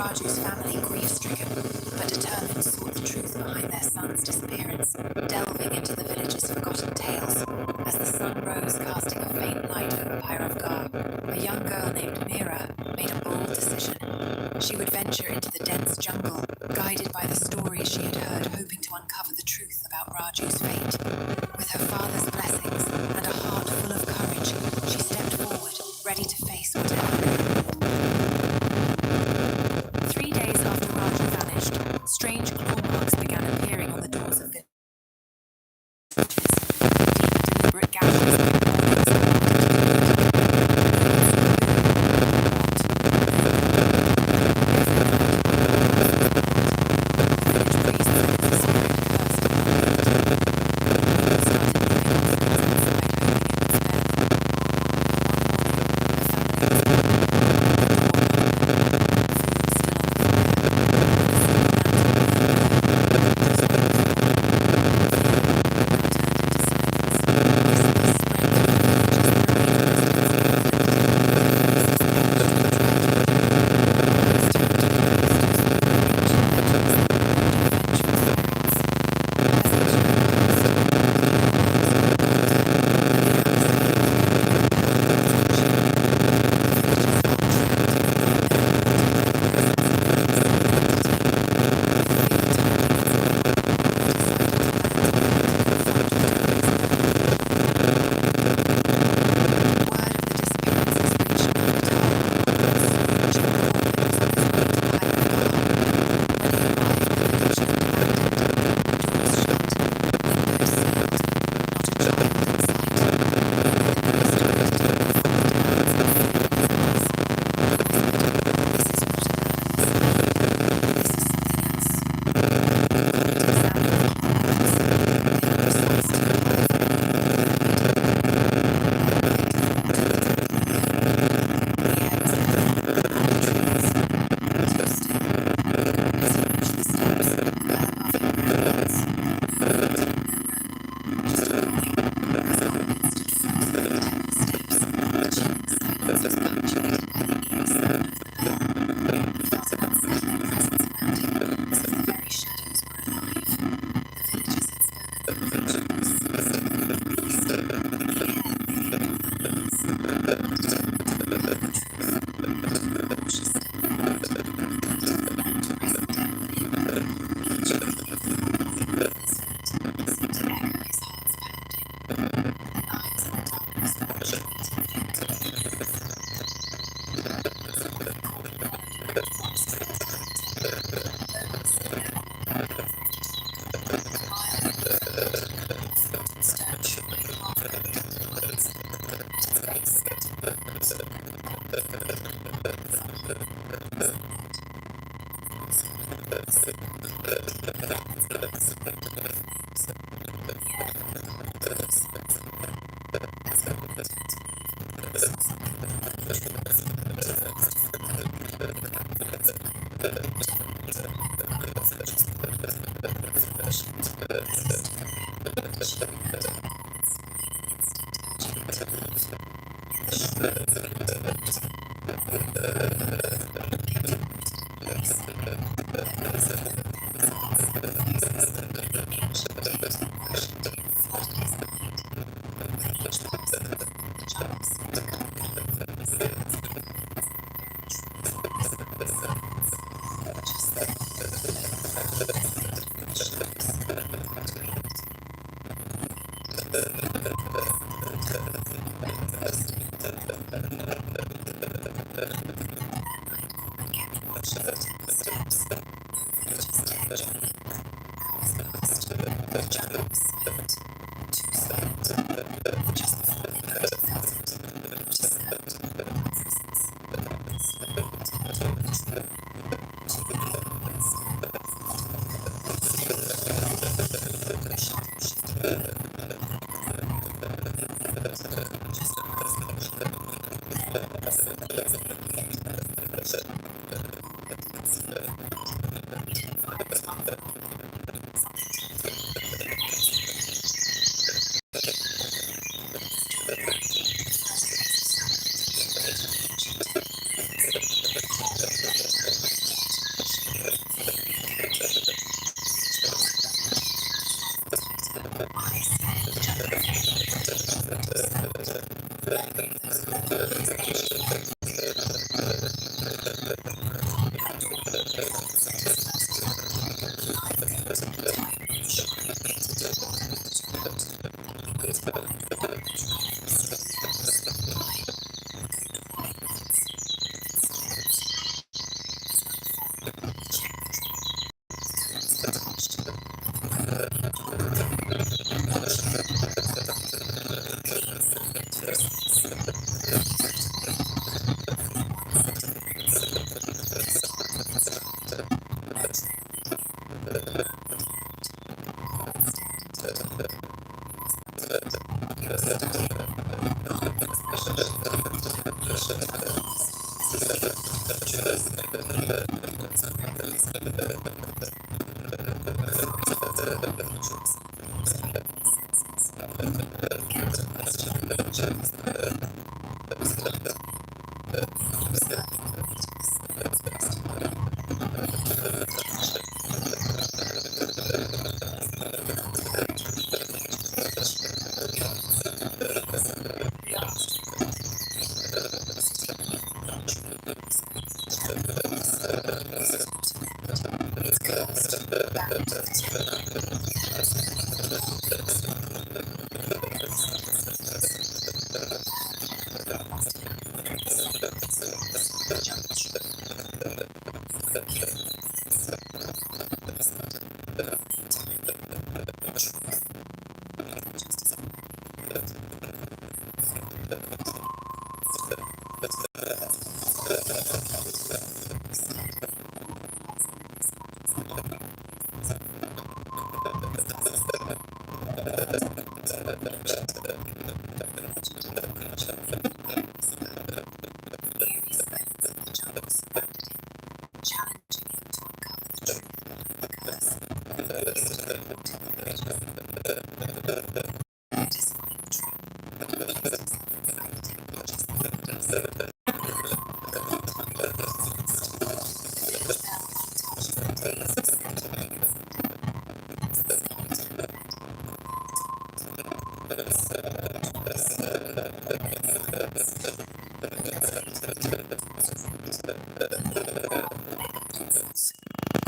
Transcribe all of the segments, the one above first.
Raju's family, grief-stricken but determined, sought the truth behind their son's disappearance, delving into the village's forgotten tales. As the sun rose, casting a faint light over Pyrovgar, a young girl named Mira made a bold decision. She would venture into the dense jungle, guided by the stories she had heard, hoping to uncover the truth about Raju's fate. With her father's blessings and a heart full of courage, she stepped forward, ready to face whatever lay ahead. 3 days after Raju vanished, strange claw marks began appearing on the doors of villages. Deep, deliberate gashes like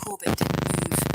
Corbett didn't move.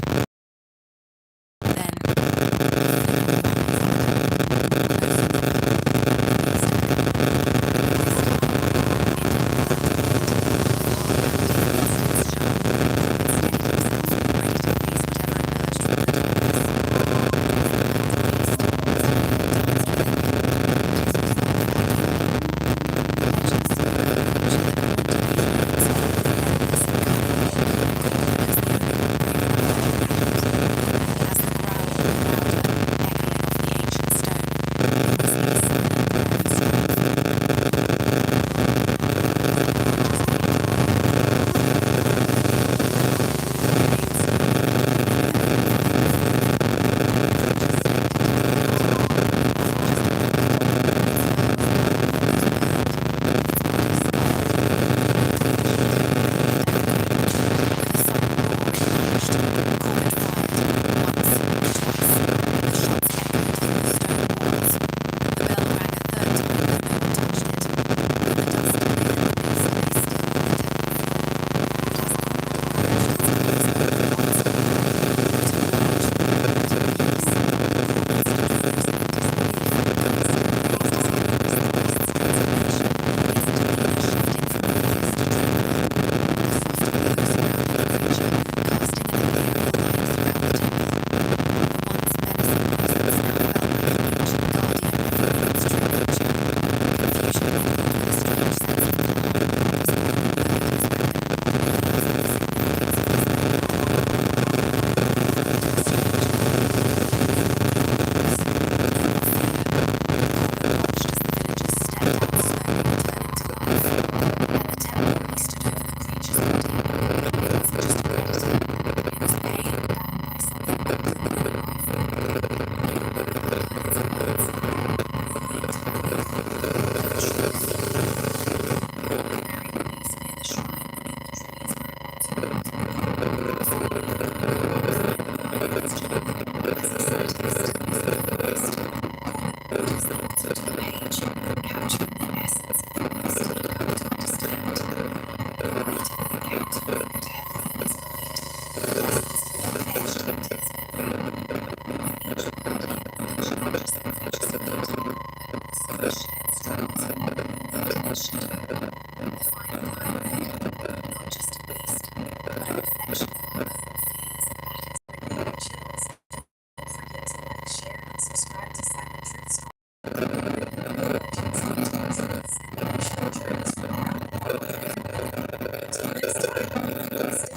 Then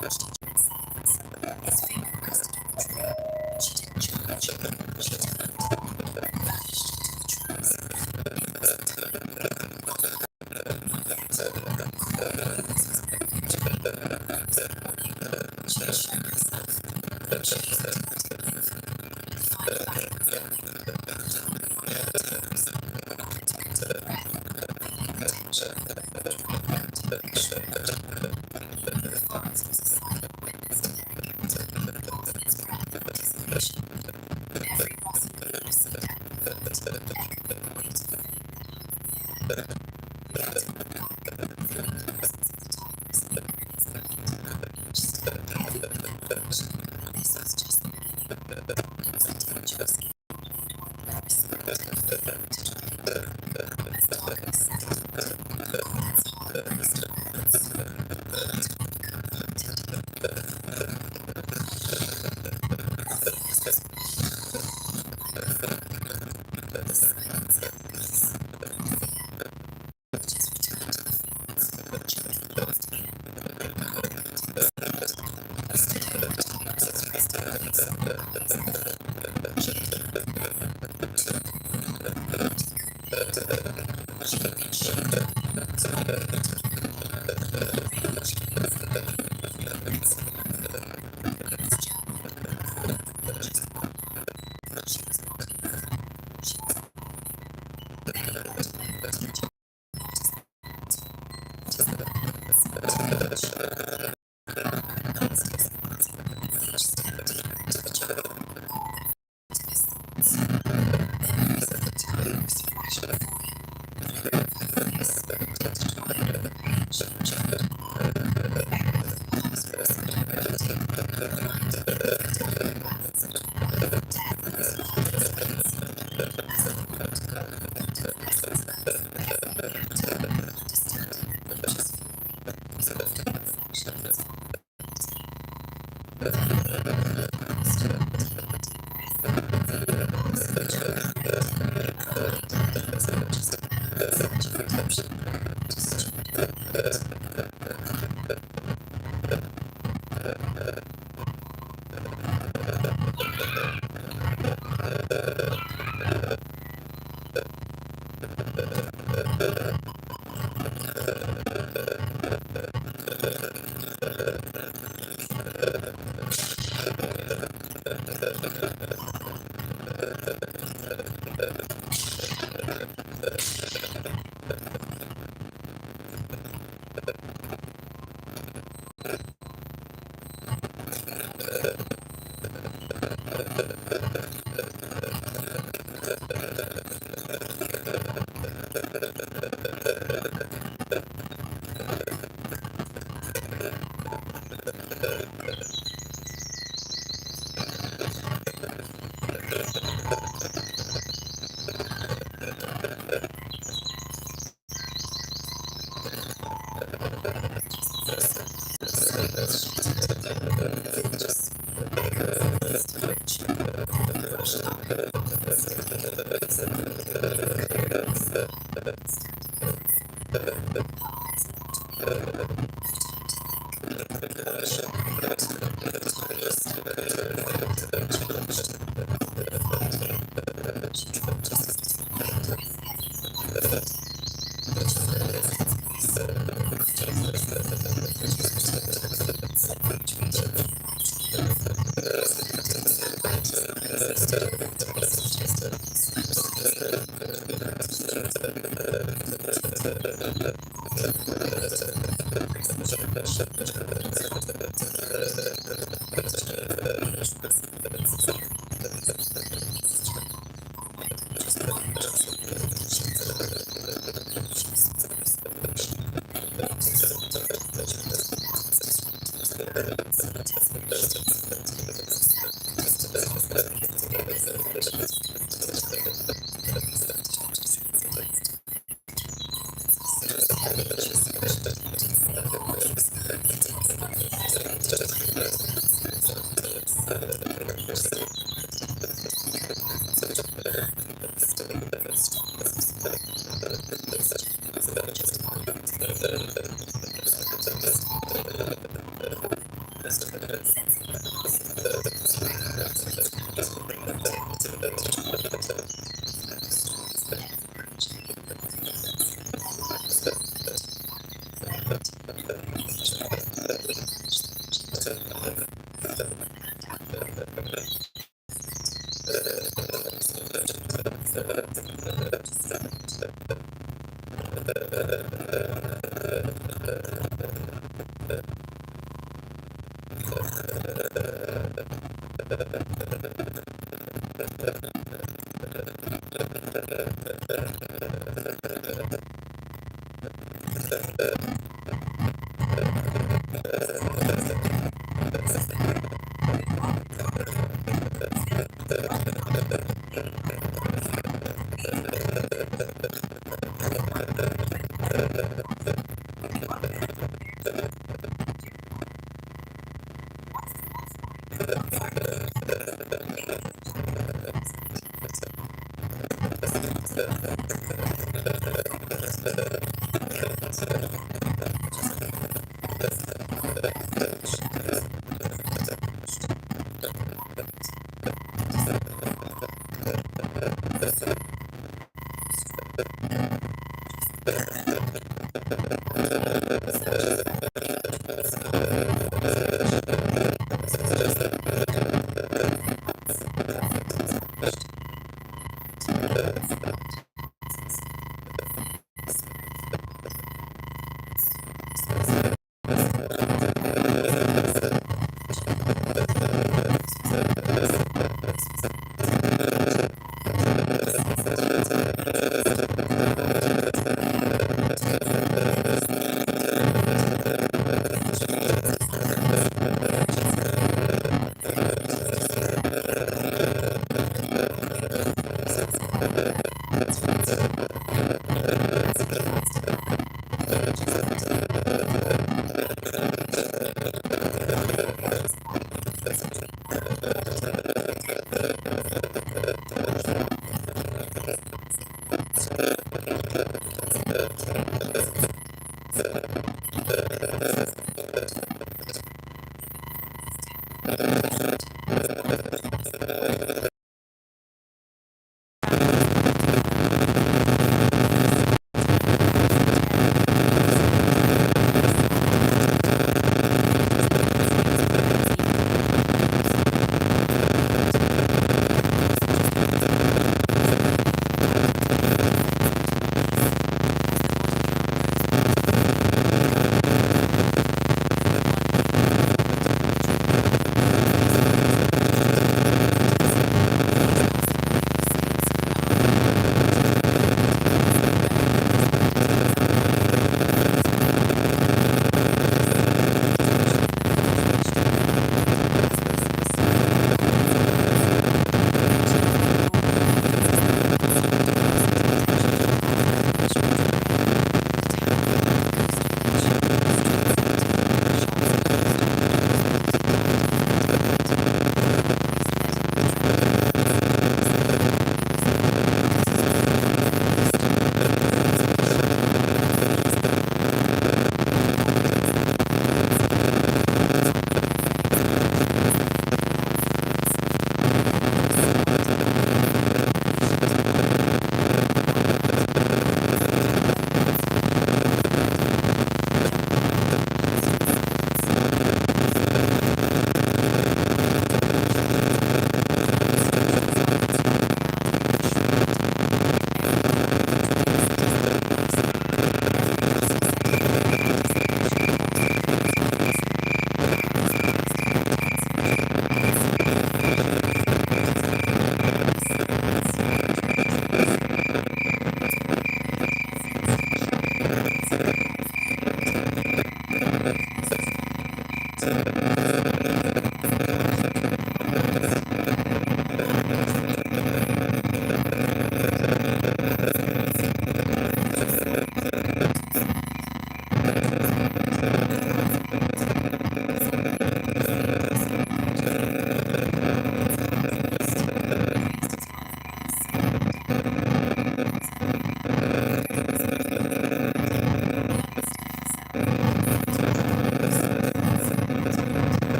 watched each in silence. His finger rested on the trigger, but she didn't charge. She turned and vanished into the trees. It wasn't time. Not yet. This was no victory. It was a warning. She had shown herself. She was intimidating live. The final battle was coming. Totally on her terms. It took a deep breath, feeling the tension of the moment running out to make sure. The forest was a silent witness to their encounter, holding its breath of anticipation. Every rustle of leaves seemed out of the echoing the weight of fate that hung in the air. The hunter looked back, feeling the presence of the tigress linger in his mind. Each step heavy with knowledge. This was just the beginning. It was a dangerous game played one with respect and fear intertwined. As darkness settled, Cornet's heart raced onwards. The hunter would become the hunted. Matthias was the silence and peace. Villagers returned to the fields, gently laughed again, and Cornet went inside. He stood over the tigress's resting place, eyes aflame. She had given birth to a warning, and he couldn't hate. She had been shaped by wounds by the particular. Rage came from the feeling invincible. He was German, born of the villagers of Alma. She was not evil. She was a warning. Many want to know her teaching. What is that want? What is the balance to teach? Amongst his thoughts, with each step deeper into the jungle, Cornet fell into his thoughts. Memories of the tigress flashed before him. The look of her face, intertwined with the pain she endured. The echo of the past whispered her repeating, reminding him of the battles and war, death and his father's legacy. As he walked, he took lessons learned from every encounter, understanding that nature's fury was often a reflection of its vulnerability. Feeling the past, taking a deep breath, feeling the pulse of each companion, Cornet deemed as much as a man in search of redemption, and a steward for the night. Sensing the past, it's recognized when it's time to bring it down to the stories of death approaching, their lives affected, each breath we manage the rigidity of life, and outward.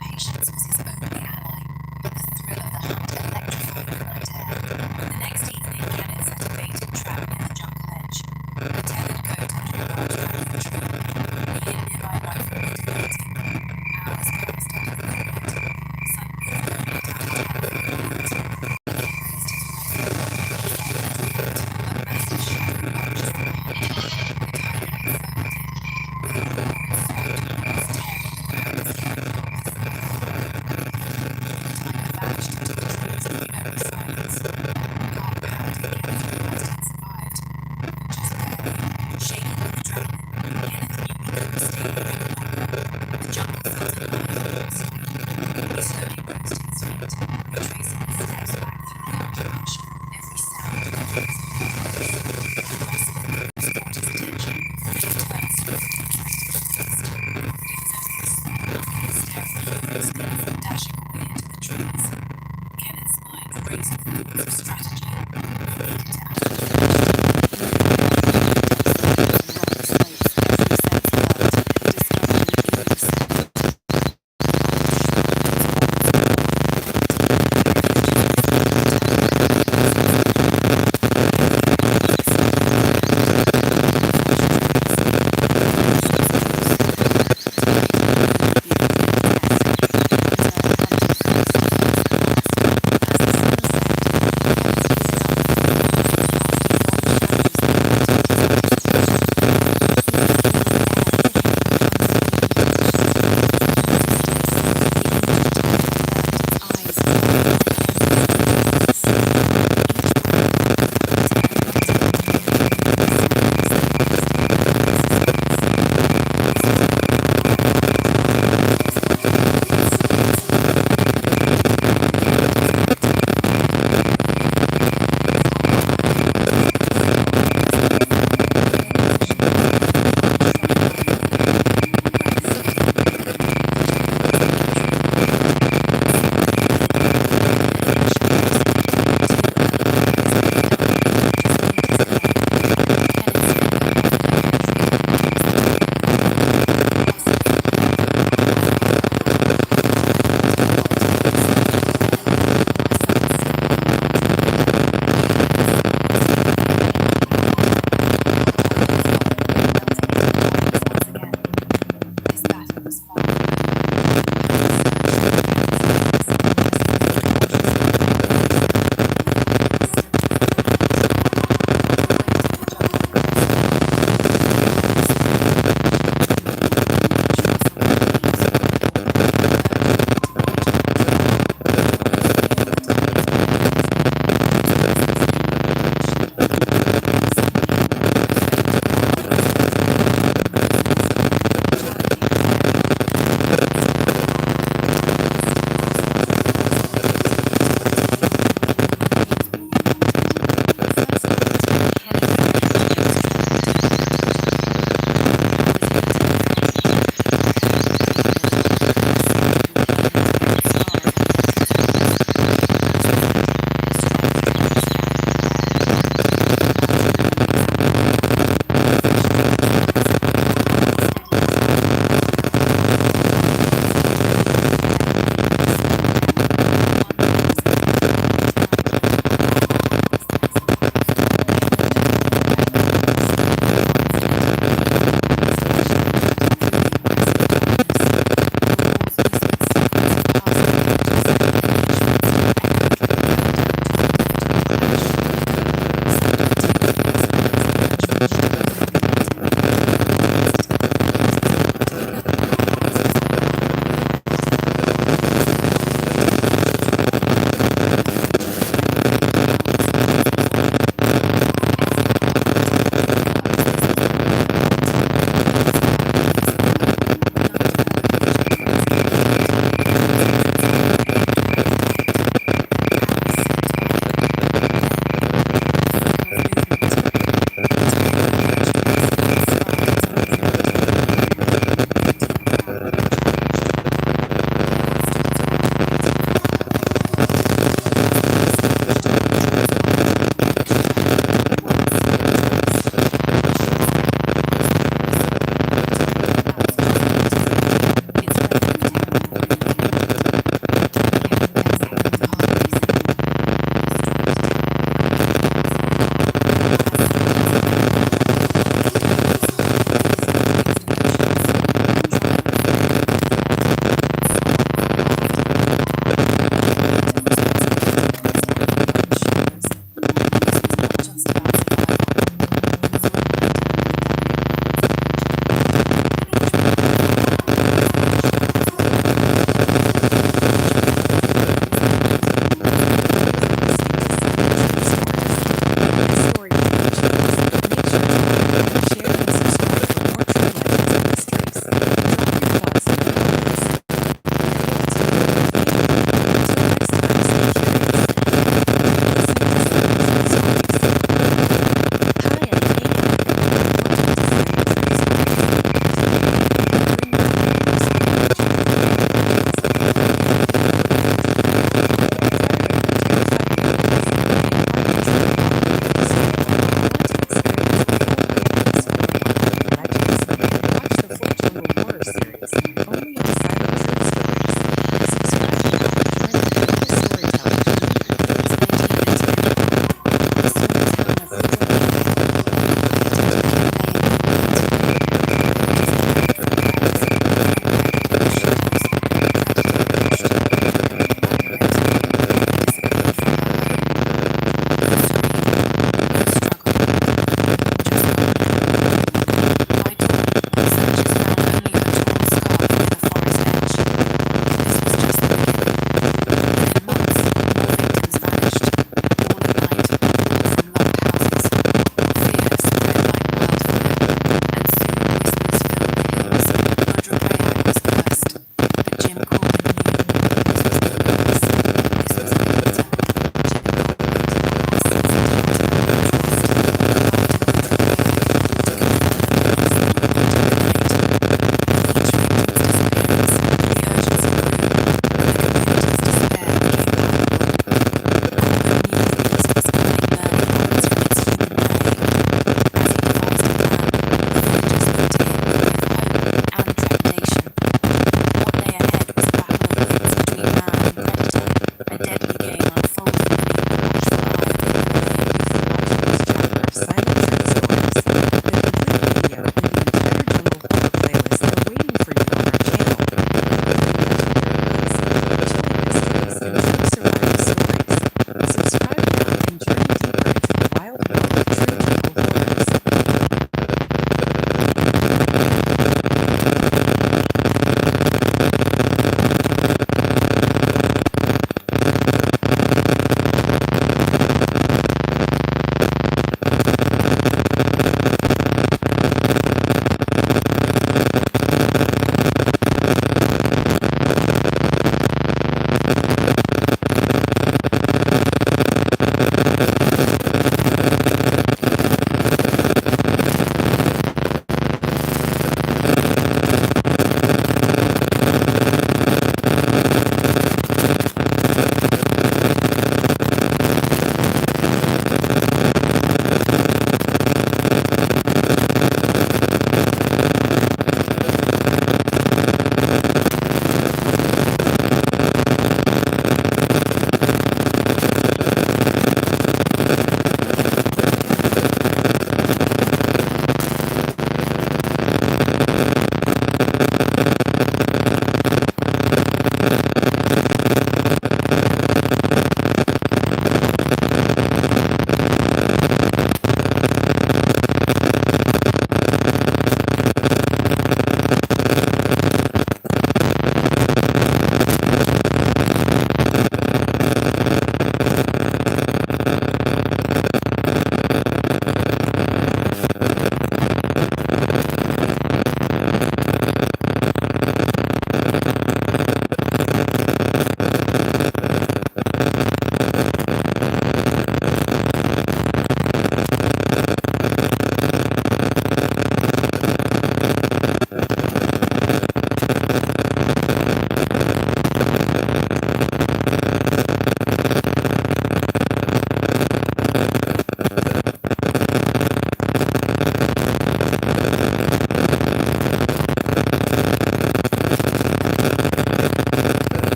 Patience was his only ally, but the thrill of the hunt electrified the night air. The next evening, Kenneth set a baited trap near the jungle edge. A tethered goat under a large bamboo tree. He hid nearby rifle meditating. Hours passed under the moonlight. Suddenly, the moon let out a terrifying light. Ken raised his rifle. He fired at the goat. A massive shadow lurched from behind him. The tiger had circled him. With a roar it swept across, tearing the ground as he the tiger vanished into the trees in the early silence. Heart pounding, Kenneth realized he'd survived. Just barely. Shaking with adrenaline, Kenneth knew he couldn't stay here any longer. The jungle felt alive and hostile. He slowly rose to his feet, retracing his steps back through the underbrush. Every sound echoed as if he voice. The rustling groups caught his attention. He turned swiftly, trying to resist. But it was only the small line staring heels beneath him, dashing away into the trees. Kenneth's mind raced with thoughts of strategy. He needed to outwit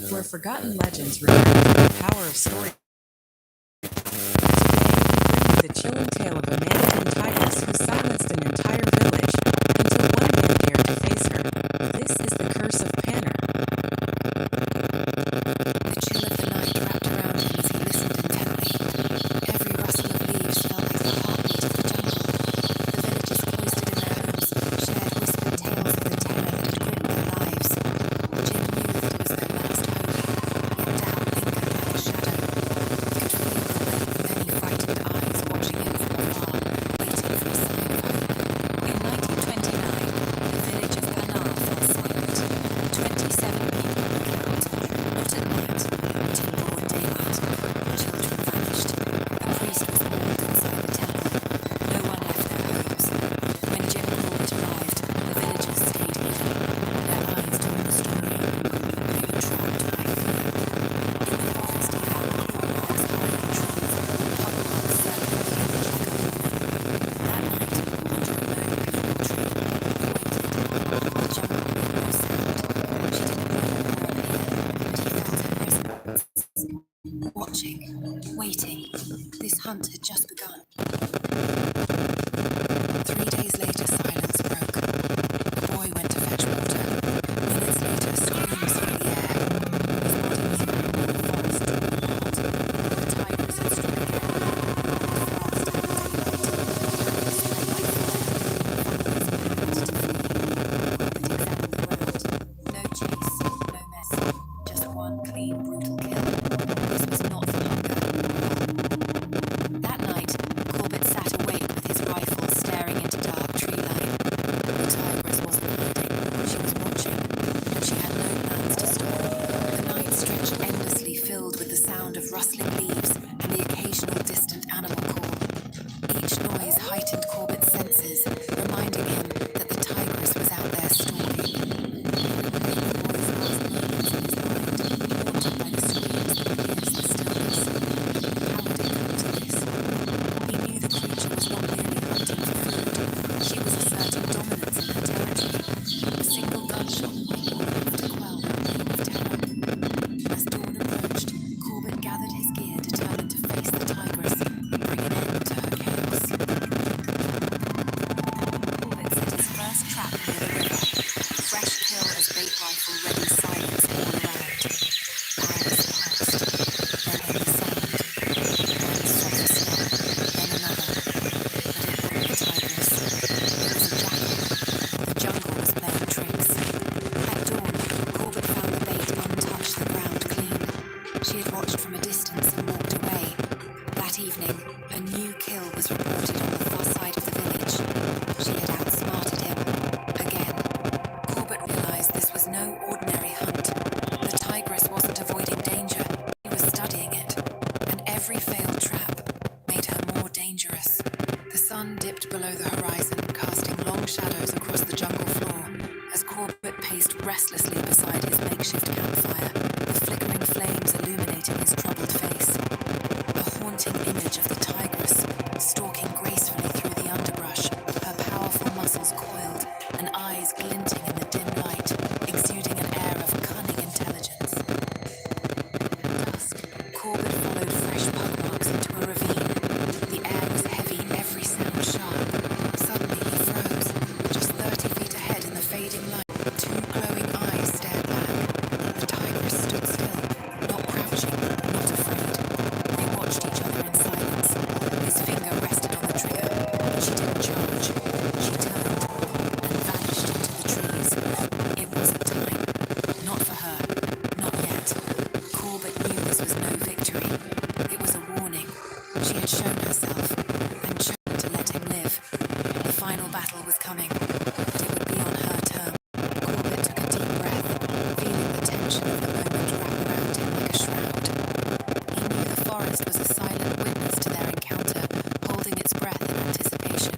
Where forgotten legends regarding the power of story. Today, we bring you the chilling tale of a man-eating tigress who silenced an entire village until one man dared to face her. This is the curse of Panner. The chill of the night wrapped around him as he listened intently. Every rustle of leaves felt like the heartbeat of the jungle. The villagers cloistered in their homes shared whispered tales of the terror that had gripped their lives. Jim knew that it was their last hope, yet doubt lingered like a shadow. He could feel the weight of many frightened eyes watching him from afar, waiting for a sign of hope. In 1929, the village of Panar fell silent. 27 people were killed, not at night, but in broad daylight. Children vanished. A priest was mauled inside the temple. No one left their homes. When Jim Corbett arrived, the villagers stayed hidden. Their eyes told the story. They were trapped by fear. In the forest, he found cornrows high in trees, pugmarks circling the village like a warning. That night, under a lone peepal tree, he waited. The jungle made no sound. She didn't know who would appear, but he felt her presence. Watching, waiting. This hunt had just begun. 3 days later, silence broke. The boy went to fetch water. Minutes later, screams filled the air. His body was lying in the forest, apart. The tigers had struck again, rolled fast in the daylight. They spread like fire. Families began to flee. Corbett examined the ground. No chase, no mess. Just one clean, brutal kill. This was not for hunger. That night, Corbett sat awake with his rifle staring into dark tree line. The tigress wasn't hiding. She was watching, and she had no plans to stop. The night stretched endlessly, filled with the sound of rustling leaves and the occasional distant animal call. Each noise heightened Corbett's senses, reminding him that the tigress was out there stalking. Even the boy's last moments in his mind, haunted by the screams that pierced the stillness. How would it come to this? He knew the creature was not merely hunting for food. She was asserting dominance in her territory. A single gunshot might be enough to quell her reign of terror. As dawn approached, Corbett gathered his gear, determined to face the tigress and bring an end to her chaos. Corbett set his first trap near the river. Fresh kill as bait rifle ready, silence all around. Hours passed. Then came the sound. One soft snap, then another. But it brought the tigress. It was a jackal. The jungle was playing tricks. At dawn, Corbett found the bait untouched, the ground clean. She had watched from a distance and walked away. That evening, a new kill was reported on the far side of the village. She had outsmarted him. Again. Corbett realized this was no ordinary hunt. The tigress wasn't avoiding danger. He was studying it. And every failed trap made her more dangerous. The sun dipped below the horizon, casting long shadows across the jungle floor as Corbett paced restlessly beside his makeshift campfire, the flickering flames illuminating his troubled face. A haunting image of the tigress, stalking gracefully through the underbrush, her powerful muscles coiled and eyes glinting in the dim light, exuding an air of cunning intelligence. At dusk, Corbett followed fresh pug marks into a ravine. The air was heavy watched each other in silence. His finger rested on the trigger, but she didn't charge. She turned and vanished into the trees. It wasn't time. Not for her. Not yet. Corbett knew this was no victory. It was a warning. She had shown herself and chosen to let him live. The final battle was coming, but it would be on her terms. Corbett took a deep breath, feeling the tension of the moment wrap around him like a shroud. He knew the forest was a silent witness to their encounter, holding its breath in anticipation.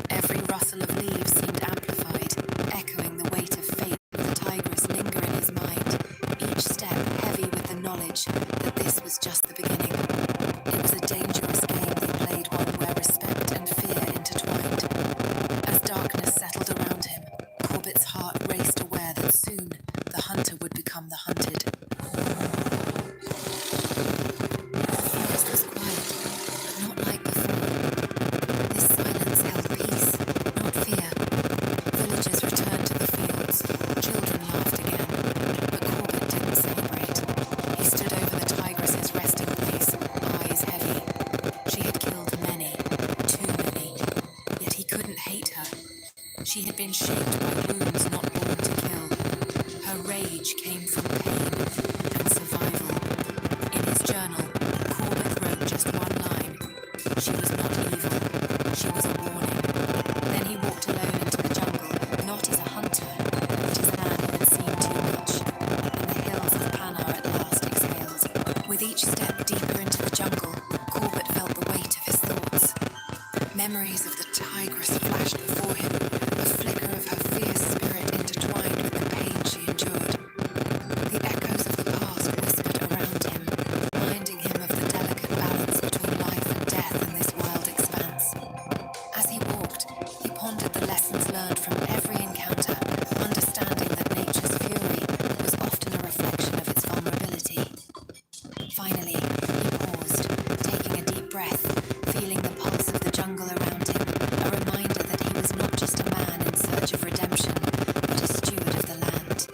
Every rustle of leaves seemed amplified, echoing the weight of fate of the tigress linger in his mind, each step heavy with the knowledge that this was just the beginning. It was a dangerous game they played, one where respect and fear intertwined. As darkness settled around him, Corbett's heart raced, aware that soon the hunter would become the hunted. The forest was quiet, but not like before. This silence held peace, not fear. Villagers returned to the fields. Children laughed again, but Corbett didn't celebrate. He stood over the tigress's resting place, eyes heavy. She had killed many, too many, yet he couldn't hate her. She had been shaped by wounds not born to kill. Her rage came from pain and survival. In his journal, Corbett wrote just one line. She was not evil. She was a warning. Then he walked alone into the jungle, not as a hunter, but as a man who had seen too much. And the hills of Panar at last exhaled. With each step deeper into the jungle, Corbett felt the weight of his thoughts. Memories of the tigress flashed before him, a flicker of her fierce spirit intertwined with the pain she endured. The echoes of the past whispered around him, reminding him of the delicate balance between life and death in this wild expanse. As he walked, he pondered the lessons learned from every encounter, understanding that nature's fury was often a reflection of its vulnerability. Finally, he paused, taking a deep breath, feeling the pulse of the jungle around him, a reminder that he was not just a man in search of redemption, but a steward of the land.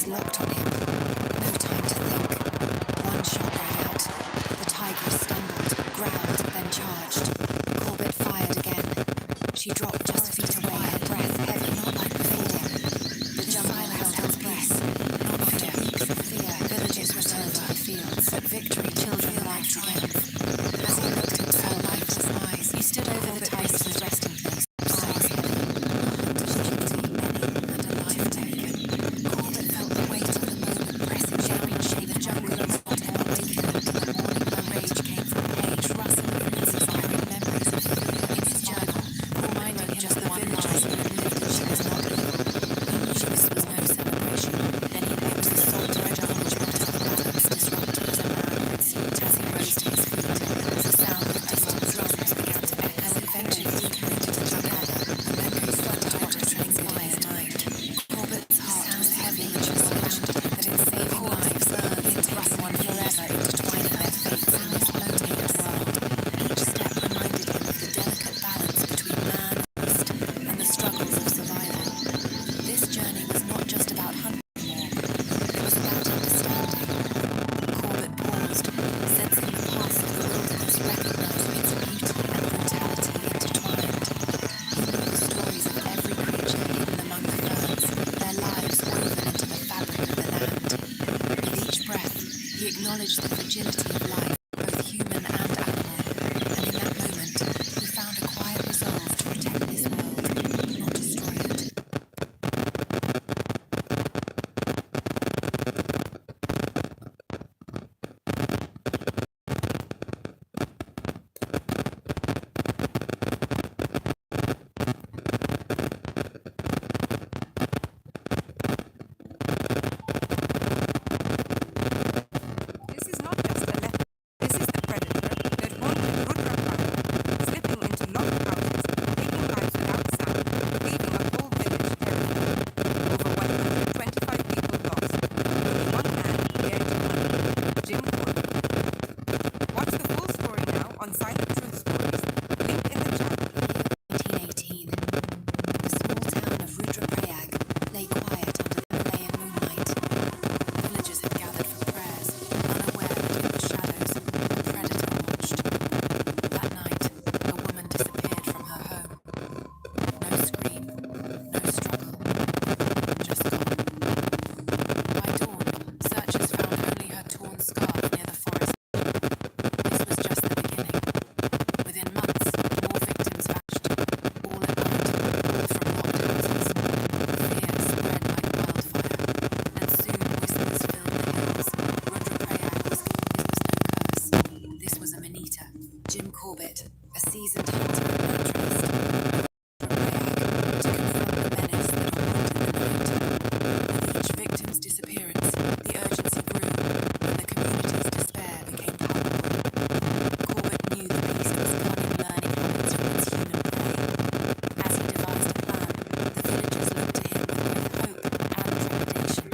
Locked on him. No time to think. One shot rang out. The tigress stumbled, growled, then charged. Corbett fired again. She dropped just feet away, her breath heavy, not like before. The jungle held its peace. Not fear. Fear. Villagers returned to the fields. At victory, children like triumph. As he looked into her lifeless eyes, he stood over the tigress's resting place. Eyes heavy. Just the villagers Corbett, a seasoned hunter and naturalist, to confront the menace that haunted the night. With each victim's disappearance, the urgency grew, and the community's despair became palpable. Corbett knew the beast was cunning, learning habits from its human prey. As he devised a plan, the villagers looked to him with both hope and trepidation.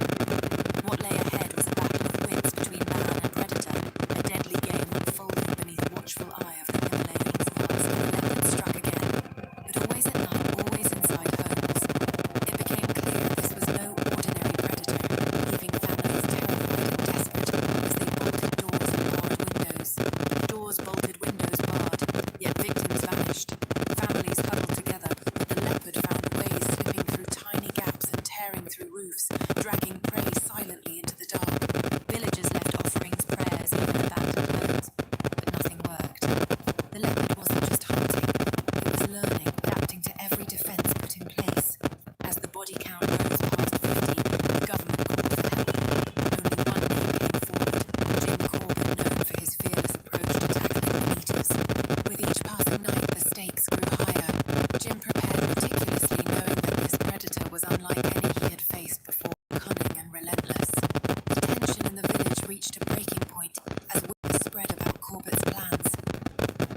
What lay ahead was a battle of wits between man and predator, a deadly game unfolding beneath the watchful eye of the Himalayas once the leopard struck again. But always at night, always inside homes. It became clear this was no ordinary predator, leaving families terrified and desperate as they bolted doors and barred windows. Doors bolted, windows barred, yet victims vanished. Families huddled together, but the leopard found ways, slipping through tiny gaps and tearing through roofs, dragging prey silently into the dark. Villagers left offerings, prayers, even abandoned homes, but nothing worked. The leopard wasn't just hunting, it was learning, adapting to every defense put in place. As the body count rose past 50, the government called for help. Only one name came forward, Jim Corbett, known for his fearless approach to tackling the eaters. With each passing night, the stakes grew higher. Jim prepared meticulously, knowing that this predator was unlike any he had faced before, cunning and relentless. The tension in the village reached a breaking point as whispers spread about Corbett's plans.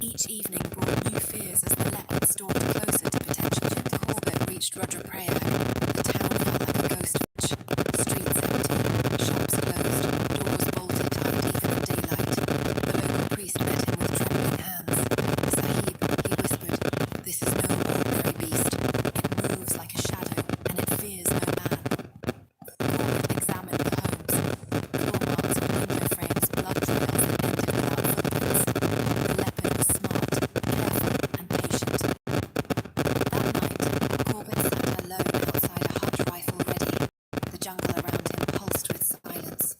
Each evening brought new fears as the leopard stalked closer to potential. Jim Corbett reached Rudraprayag. The town felt like a ghost village. Streets empty, shops closed, doors bolted tight even in daylight. The local priest met him with trembling hands. Sahib, he whispered, this is no ordinary beast. It moves like a shadow, and it fears no man. Corbett examined the homes. Claw marks on window frames, blood trails that ended without footprints. The leopard was smart, careful, and patient. That night, Corbett sat alone outside a hut, rifle ready. The jungle around him pulsed with silence.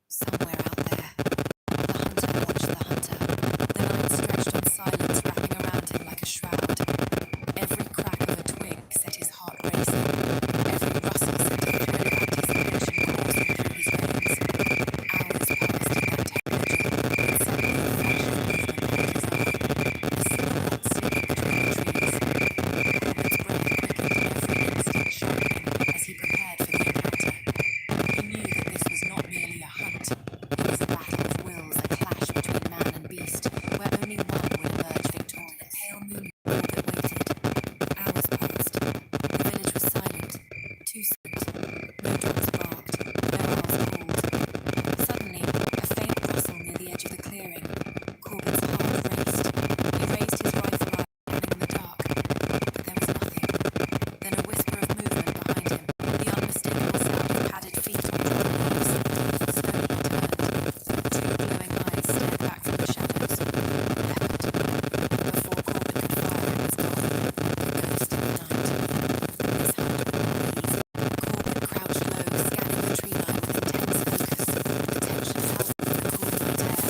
Somewhere out there, the hunter watched the hunter. The night stretched on silence, wrapping around him like a shroud. Every crack of a twig set his heart racing. Every rustle sent a thrill of anticipation coursing through his veins. Hours passed in that temple vigil, when suddenly a flash of movement caught his eye. A silhouette slipping between the trees. Corbett's breath quickened, every instinct sharpening as he prepared for the encounter. He knew that this was not merely a hunt. It was a battle of wills, a clash between man and beast, where only one would emerge victorious. The pale moon, Corbett waited. Hours passed. The village was silent. Too silent. No dogs barked. No owls called. Suddenly, a faint rustle near the edge of the clearing. Corbett's heart raced. He raised his rifle eye, scanning in the dark. But there was nothing. Then a whisper of movement behind him. The unmistakable sound of padded feet on dry leaves. Slowly he turned. Two glowing eyes stared back from the shadows. Leopard. Before Corbett could fire, it was gone. A ghost in the night. His hunt would not be easy. Corbett crouched low, scanning the tree line with intense focus. The tension held in the cool night air.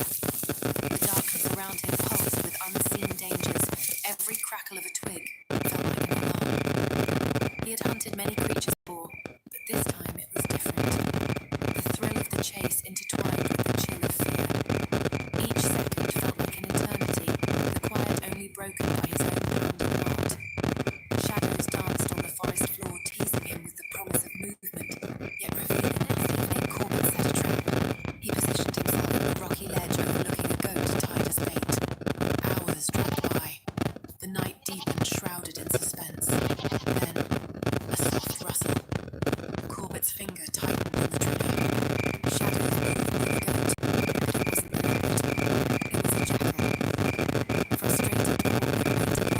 The darkness around him pulsed with unseen dangers. Every crackle of a twig felt like an alarm. He had hunted many creatures before, but this time it was different. The thrill of the chase intertwined with the chill of fear. Each second felt like an eternity, the quiet only broken by his own pounding heart. Shadows danced on the forest floor, teasing him with the promise of movement, yet revealing the next evening Corbett set a trap. He positioned himself on a rocky ledge overlooking a goat tied as bait. Hours dragged by. The night deepened, shrouded in suspense. Then, a soft rustle. Corbett's finger tightened on the trigger. Shadows moved near the goat, but it wasn't the leopard. It was a jackal. Frustrated, Corbett waited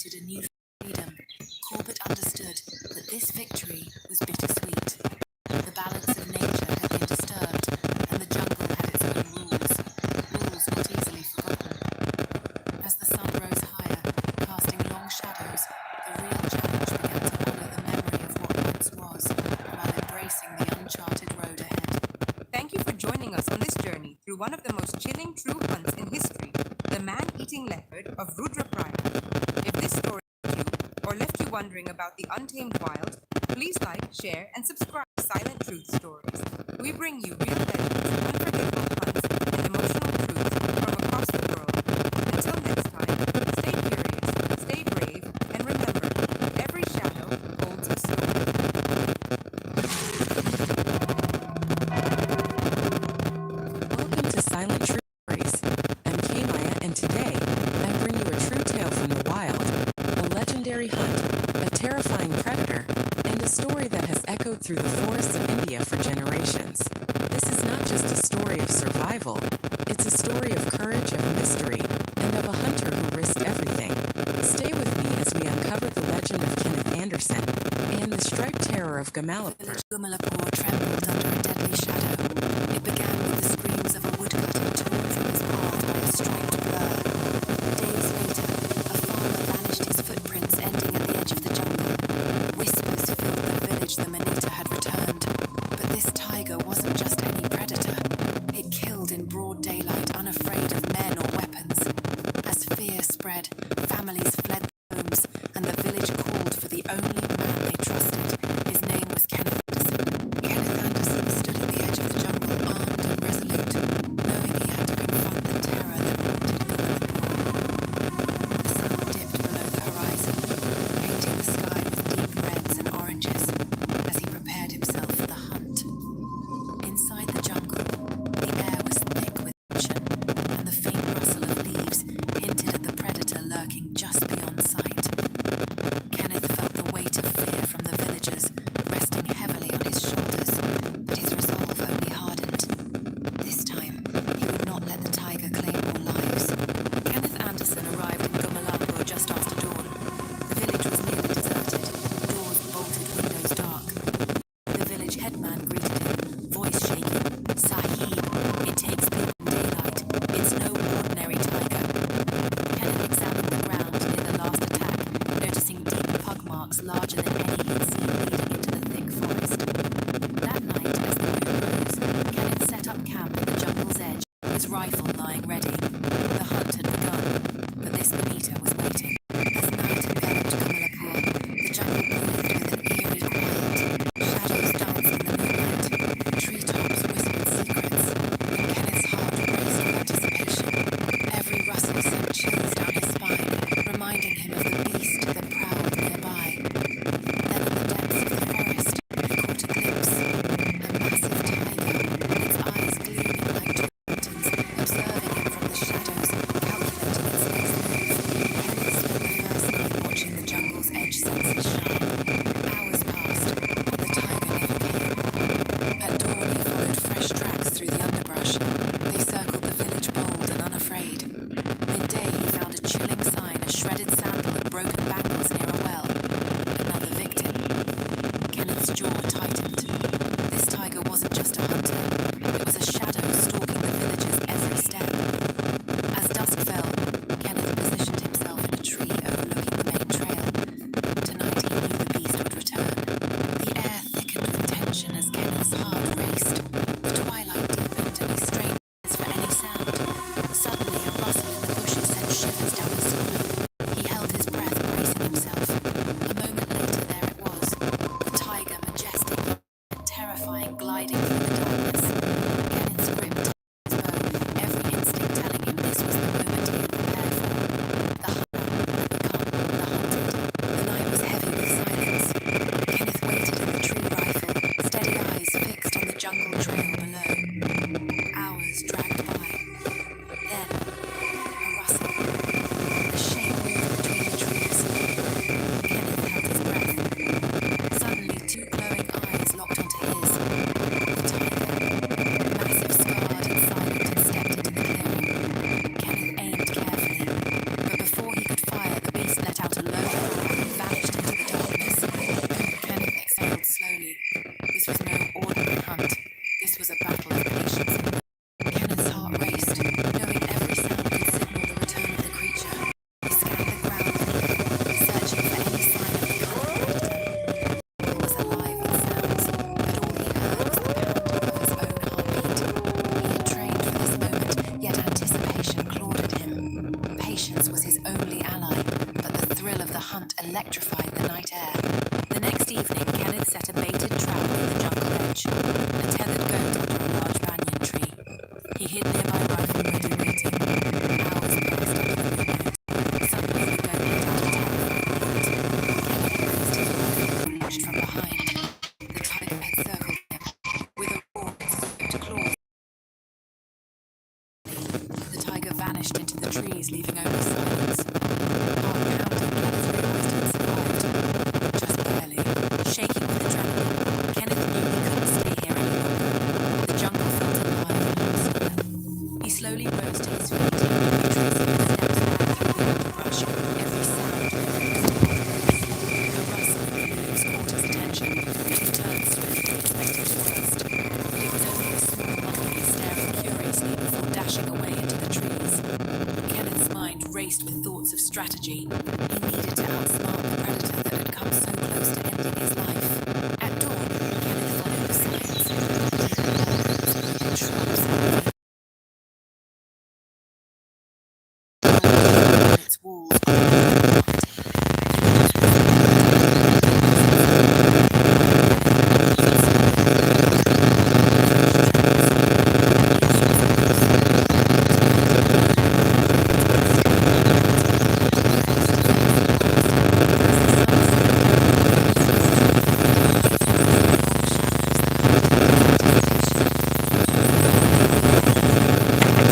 celebrated a new freedom, Corbett understood that this victory was bittersweet. The balance of nature had been disturbed, and the jungle had its own rules not easily forgotten. As the sun rose higher, casting long shadows, the real challenge began to honor the memory of what once was, while embracing the uncharted road ahead. Thank you for joining us on this journey through one of the most chilling true hunts in history, the man-eating leopard of Rudraprayag. If this story you or left you wondering about the untamed wild, please like, share, and subscribe to Silent Truth Stories. We bring you real legends, unforgettable hunts, and emotional truths from across the world. Until next time, stay curious, stay brave, and remember, every shadow holds a story. Welcome to Silent True Stories. I'm Kay Maya, and today I bring you a true tale from the wild, a legendary hunt, a terrifying predator, and a story that has echoed through the forests of India for generations. This is not just a story of survival, it's a story of courage, of mystery, and of a hunter who risked everything. Stay with me as we uncover the legend of Kenneth Anderson and the striped terror of Gamalapur. Village Gumalapur trembled under a deadly shadow. It began with the screams of a woodcutter torn from his path by a striped blur. Days later, a farmer vanished, his footprints ending at the edge of the jungle. Whispers filled the village the Manita had returned. But this tiger wasn't just any predator. It killed in broad daylight, unafraid of men or weapons. As fear spread, families fled their homes, and the village called for the only man they trusted. His name was Kenneth Anderson. Kenneth Anderson stood at the edge of the jungle, armed and resolute, knowing he had to confront the terror that haunted Gumalapur. The sun dipped below the horizon, painting the sky with deep reds and oranges as he prepared himself for the hunt. Inside the jungle, the air was thick with tension, and the faint rustle of leaves hinted at the predator lurking just beyond sight. Kenneth felt the weight of fear from the villagers resting heavily on his shoulders, but his resolve only hardened. This time, he would not let the tiger claim more lives. Kenneth Anderson arrived in Gumalapur just after dawn. The village was nearly deserted, doors bolted, windows dark. The village headman greeted him, voice shaking. "Sahib, it takes people daylight. It's no ordinary tiger." Kenneth examined the ground near the last attack, noticing deep pug marks larger than any he'd seen leading into the thick forest. That night, as the moon rose, Kenneth set up camp at the jungle's edge, his rifle lying ready. The hunt had begun, but this Manita was waiting. As night enveloped Gumalapur, the jungle breathed with an eerie quiet. Shadows danced in the moonlight, treetops whispered secrets, and Kenneth's heart raced with anticipation. Every rustle sent chills down his spine, reminding him of the beast that prowled nearby. Then in the depths of the forest, he caught a glimpse. A massive tiger, its eyes gleaming like twin lanterns, observing him from the shadows, calculating its next move. Kenneth spent the first night watching the jungle's edge senses shine. Hours passed, but the tiger never came. At dawn, he followed fresh tracks through the underbrush. They circled the village bold and unafraid. Midday, he found a chilling sign, a shredded sandal and broken bangles near a well. Another victim. Kenneth's jaw tightened. This tiger wasn't just a hunter. It was a shadow stalking the villagers every step. As dusk fell, Kenneth positioned himself in a tree overlooking the main trail. Tonight he knew the beast would return. The air thickened with tension as Kenneth's heart raced. The twilight deepened and he strained his ears for any sound. Suddenly a rustle in the bushes sent shivers down his spine. He held his breath, bracing himself. A moment later there it was, the tiger majestic and terrifying gliding through the darkness. was no ordinary hunt. This was a battle of patience and will. Kenneth's heart raced, knowing every sound could signal the return of the creature. He scanned the ground beneath, searching for any sign of the cunning predator. It was alive with sounds, but all he heard was the pounding of his own heartbeat. He had trained for this moment, yet anticipation clawed at him. Patience was his only ally, but the thrill of the hunt electrified the night air. The next evening, Kenneth set a baited trap near the jungle edge, a tethered goat under a large banyan tree. He hid nearby rifle ready waiting. Hours passed under the moonlight. Suddenly the goat let out a terrifying noise. Kenneth raised his rifle and watched from behind. The tiger had circled him. With a roar, its swift claws. The tiger vanished into the trees, leaving only silence. Heart pounding, Kenneth realized he'd survived. Just barely. Shaking with adrenaline, Kenneth knew he couldn't stay here any longer. The jungle felt alive and hostile. He slowly rose to his feet, retracing his steps back through the underbrush, every sound a rustle of leaves caught his attention. He turned swiftly, expecting the worst. But it was only a small monkey staring curiously before dashing away into the trees. Kenneth's mind raced with thoughts of strategy. He needed to outsmart the predator that had come so close to ending his life. At dawn, Kenneth followed the signs. Deep shrubs and its walls.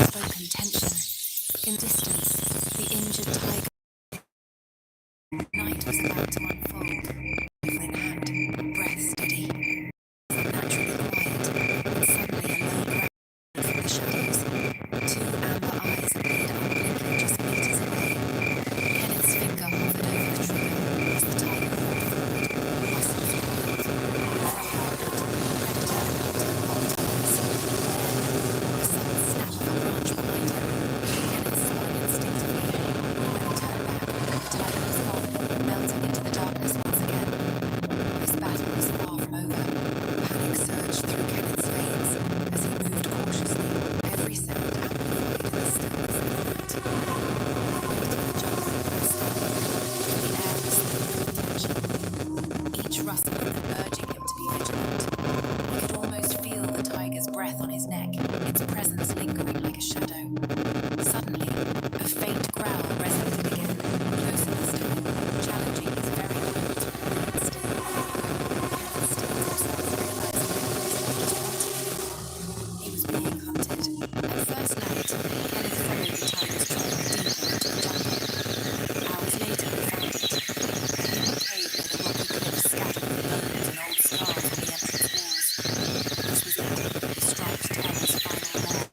Spoken tension. In the distance, the injured tiger. Night was about to unfold. Rifle in hand, breath steady. Naturally quiet, and suddenly a low growl from the shadows. Two amber eyes appeared unblinking just meters away. Kenneth's finger hovered over the trigger as the tiger rolled forward. Muscles coiled. For a heartbeat, the predator locked eyes. A sudden snap of a branch behind him. Kenneth spun instinctively. When he turned back, the tiger was gone, melting into the darkness once again. This battle was far from over. Panic surged through Kenneth's veins as he moved cautiously, every sound amplified in the stillness of the night. The weight of the jungle pressed on him. The air was thick with tension. Each rustle in them urging him to be vigilant. He could almost feel the tiger's breath on his neck, its presence lingering like a shadow. Suddenly, a faint growl resonated again, closer this time, challenging his very will to remain still. Kenneth stilled himself, realizing that he was wanted. He was being hunted. At first light, Kenneth followed the tiger's trail deeper into the jungle. Hours later, he found it. A hidden cave near the rocky cliffs scattered with bones and old scars on the entrance walls. This was it, the striped terror's final lair.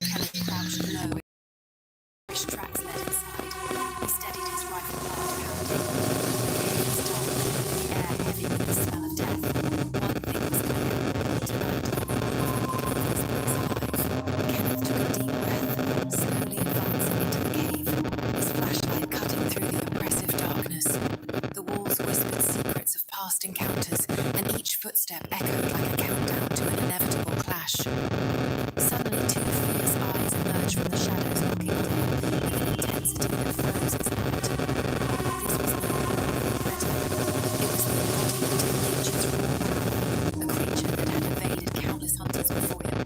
Kenneth crouched low. Fresh tracks led inside. He steadied his rifle hard, pounding. The cave was dark, the air heavy with the smell of death. One thing was clear. Tonight, the was alive. Kenneth took a deep breath, slowly advancing into the cave, his flashlight cutting through the oppressive darkness. The walls whispered secrets of past encounters, and each footstep echoed like a countdown to an inevitable clash. Suddenly, two fierce eyes emerged from the shadows, looking on him with an intensity that froze his heart. This was no ordinary predator. It was the embodiment of nature's raw power, a creature that had evaded countless hunters before him.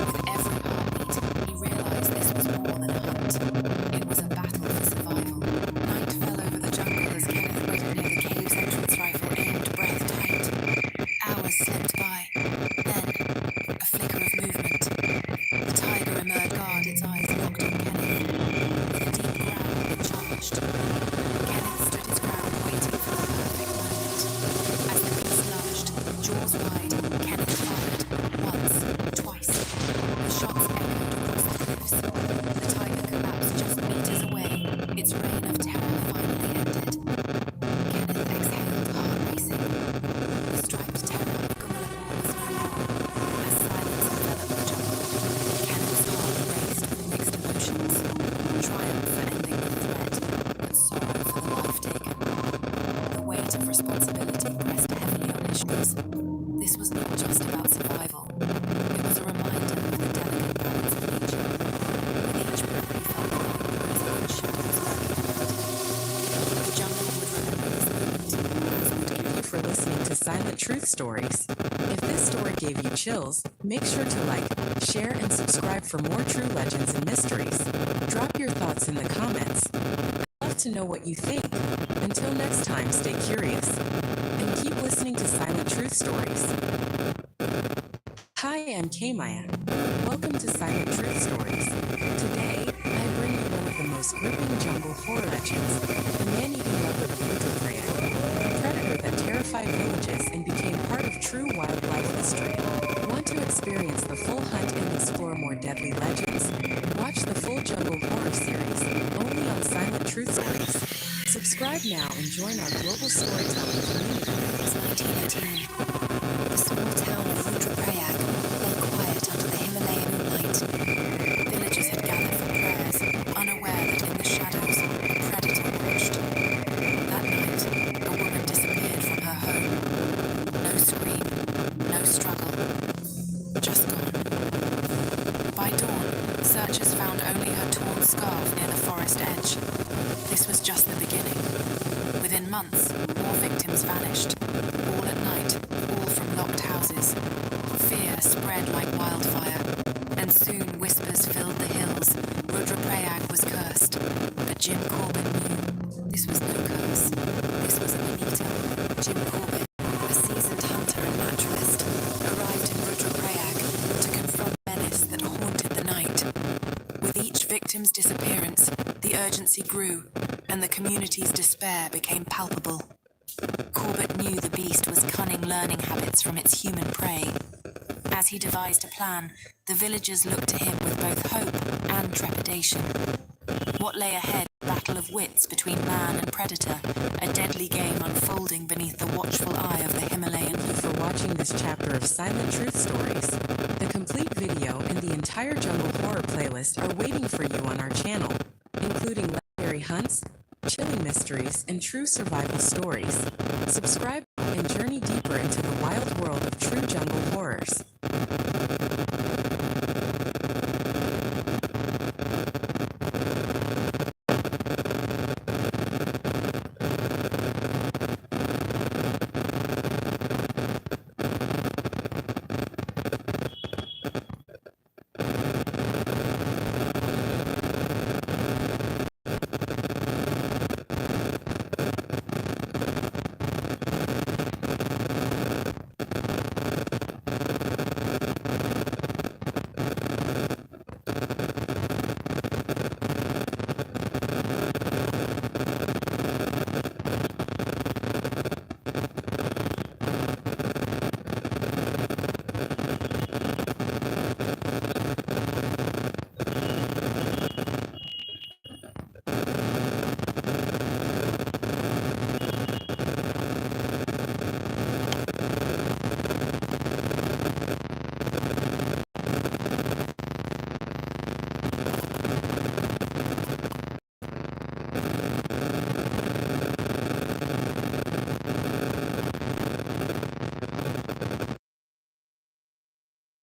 With every heartbeat, he realized this was more than a hunt. It was a battle for survival. Night fell over the jungle as Kenneth waited near the cave's entrance rifle aimed breath tight. Hours slipped by. Then, a flicker of movement. The tiger emerged guard, its eyes locked weight of responsibility pressed heavily on his shoulders. This was not just about survival. It was a reminder of the delicate balance of nature. With each breath he felt the light rising in shadows lurking around him. The jungle would remember this moment, as would Thank you for listening to Silent Truth Stories. If this story gave you chills, make sure to like, share, and subscribe for more true legends and mysteries. Drop your thoughts in the comments. I'd love to know what you think. Until next time, stay curious and keep listening to Silent Truth Stories. Hi, I'm K-Maya. Welcome to Silent Truth Stories. Today, I bring you one of the most gripping jungle horror legends, the man-eating leopard of Rudraprayag, a predator that terrified villages and became part of true wildlife history. Want to experience the full hunt and explore more deadly legends? Watch the full Jungle Horror series, only on Silent Truth Stories. Subscribe now and join our global storytelling community. It was 1918. The small town of Rudraprayag lay quiet under the Himalayan moonlight. Villagers had gathered for prayers, unaware that in the shadows a predator watched. That night, a woman disappeared from her home. No scream, no struggle, just gone. By dawn, searchers found only her torn scarf near the forest edge. This was just the beginning. Within months, more victims vanished, all at night, all from locked houses. Fear spread like wildfire, and soon whispers filled the hills. Rudraprayag was cursed, but Jim Corbett knew this was no curse. This was a Manito. Jim Corbett, a seasoned hunter and naturalist, arrived in Rudraprayag to confront the menace that haunted the night. With each victim's disappearance, the urgency grew, and the community's despair became palpable. Corbett knew the beast was cunning learning habits from its human prey. As he devised a plan, the villagers looked to him with both hope and trepidation. What lay ahead? A battle of wits between man and predator, a deadly game unfolding beneath the watchful eye of the Himalayan. Thank you for watching this chapter of Silent Truth Stories. The complete video and the entire Jungle Horror playlist are waiting for you on our channel, including legendary hunts, chilling mysteries, and true survival stories. Subscribe and